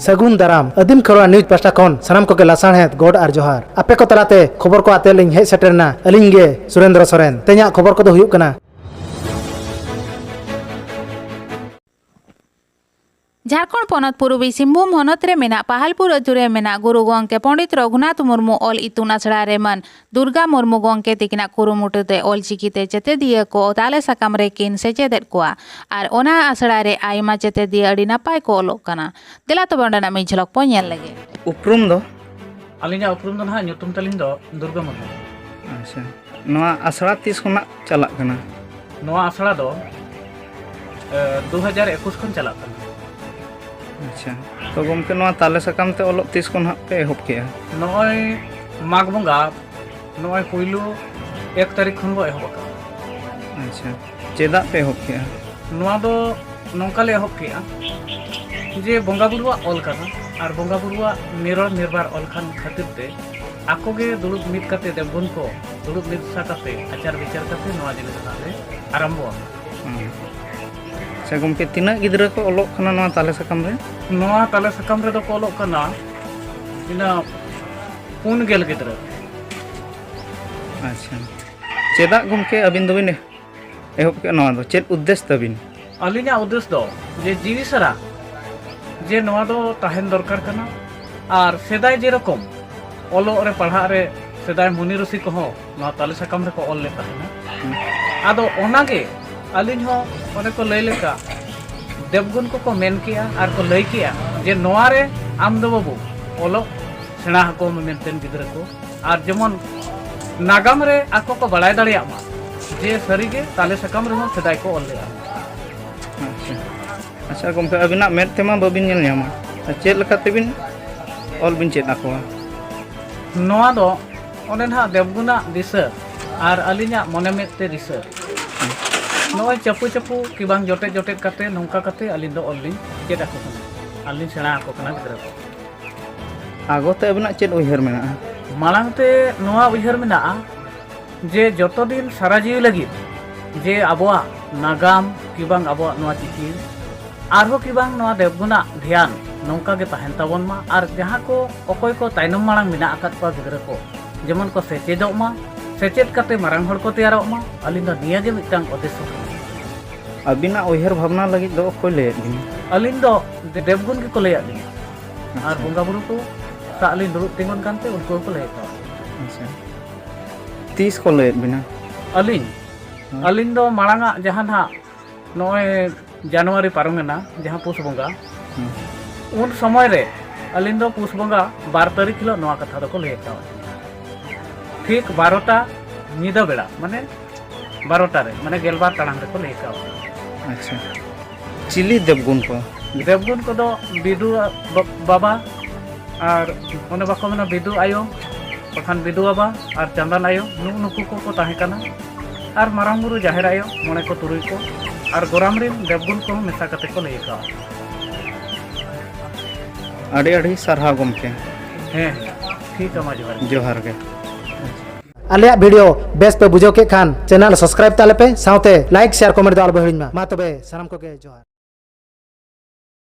सगुन दाराम आदिम Kharwa news pasta खन सानाम को लासाणहेद गोड आर जोहार आपे को तलाते खबर को आते लिंग हेज सेटरना अलिंग गे सुरेंद्र सोरेन तेजा खबर को हुयुग कना। झारखंड पनत पूर्वी सिंहभूम हनत रे मेना पहालपुर अतुरे मेना गुरु गंके पंडित रघुनाथ मुर्मू ऑल इतुन आसड़ा रे मन दुर्गा मुर्मू गंके तिकिना कुरुमुटुते ऑल चिकिते चेतेदिया को ताले साकाम रे किन सेचेदेद कोआ आर ओना आसड़ा रे आयमा चेतेदिया अडी नापाय को ऑलोग कना। देला तो बंडना मी झलक पो नेल लगे। उपरुम दो अलिंगा उपरुम दो ना ᱧᱩᱛᱩᱢ ᱛᱟᱞᱤᱧ ᱫᱚ दुर्गा मुर्मू। अच्छा नवा आसड़ा तीस खना चला कना नवा आसड़ा दो 2021 खन चला कना। अच्छा तो गमके नवा ताले साकाम ते ओलोग तीस खन पे एहब केया नय माघ बंगा नय पुइलु 1 तारिख खन बो एहब का। अच्छा चेदा पे एहब केया नवा दो नोंका ले एहब केया जे बंगा बुरुआ ऑल कना आर बंगा बुरुआ निरल निर्बार ऑल खान खातिर ते आको गे दुलुब मित कते देवगुन को दुलुब मित सा कते आचार विचार कते नवा जिनिस ताले आरंभो। अच्छा गमके तिना गिद्रा को ओलोग खाना नवा ताले साकाम रे नवा ताले साकाम रे दो को ओलोग कना इना 4 गेल गिद्रा। अच्छा चेदा गमके अबिन दोबिन एहब के नवा दो चेद उद्देश्य तबिन अलिना उद्देश्य दो जे जीवी सरा जे नवा दो ताहेन दरकार कना आर सेदाय जे रकम ओलो रे पढ़ा रे सेदाय मुनि ऋषि को हो नवा ताले साकाम रे को ऑल ले ताहेना आदो ओनागे अलिन हो ओने को लय लेका देवगुन को मेन किया आर को लय किया जे नवा रे आम दो बाबू ओलो सेना को मेनटेन गिद्रा को आर जेमन नागाम रे आको को बड़ाय दाड़िया मा जे सरीगे ताले साकाम रे हो सेदाय को ऑल ले। अच्छा गमके अबिना मेद तेमा बबिन नेल ᱧᱟᱢᱟ चेद लका तेबिन ऑल बिन चेद आकोआ नवा दो ओने ना देवगुना दिसा आर अलिना मने मेद ते दिसा नय चपु चपु कि बांग जोटे जोटे कते नोंका कते अलिन दो ऑल चेद आको कना अलिन सेना आको कना गिद्रा को आगोते अबिना चेद उयहर मेना मालांगते नवा उयहर मेना जे जतो दिन सारा जीवी लगी जे आबोआ नागाम कि बांग आबोआ नवा चिकी आरो कि बांग नवा देवगुना ध्यान नौका के तहन ताबन मा आर जहां को अकोय को तायनम मांग मिना आकात को गिद्रा को जेमन को सेचेदोग मा सेचेद कते मारांग हड़ को तैयारोग मा अलिन द निया गे मिटांग उद्देश्य अबिना उयहर भावना लगी दो कोय ले दिन अलिन दो देवगुन के को लेया दिन आर बंगा बुरु को सा अलिन दुरुब तिंगन कानते उनको को ले का। अच्छा 30 को ले बिना अलिन दो मारांगा जहां ना नय जनवरी पारमेना जहां पुष बंगा उन समय रे अलिन दो पुष बंगा 12 तारीख हिलो नवा कथा दो को ले का ठीक 12टा निदा बेड़ा माने 12टा रे माने 12 टांग रे को ले का। अच्छा चिली देवगुन को दो बिदु बाबा आर ओने बाको मेना बिदु आयो पखान बिदु बाबा आर चंदन आयो नुकु को ताहे कना आर मारांग बुरु जाहेर आयो मने को तुरुई को आर गोराम रे देवगुन को मेसा कते को ले का। अड़ी अड़ी सरहा गमके हैं ठीक है जोहार के आलिया वीडियो बेस पे बुझो के खान चैनल सब्सक्राइब ताले पे साउते लाइक शेयर कमेंट दाल बहिन मा तबे सनम को के जोहार।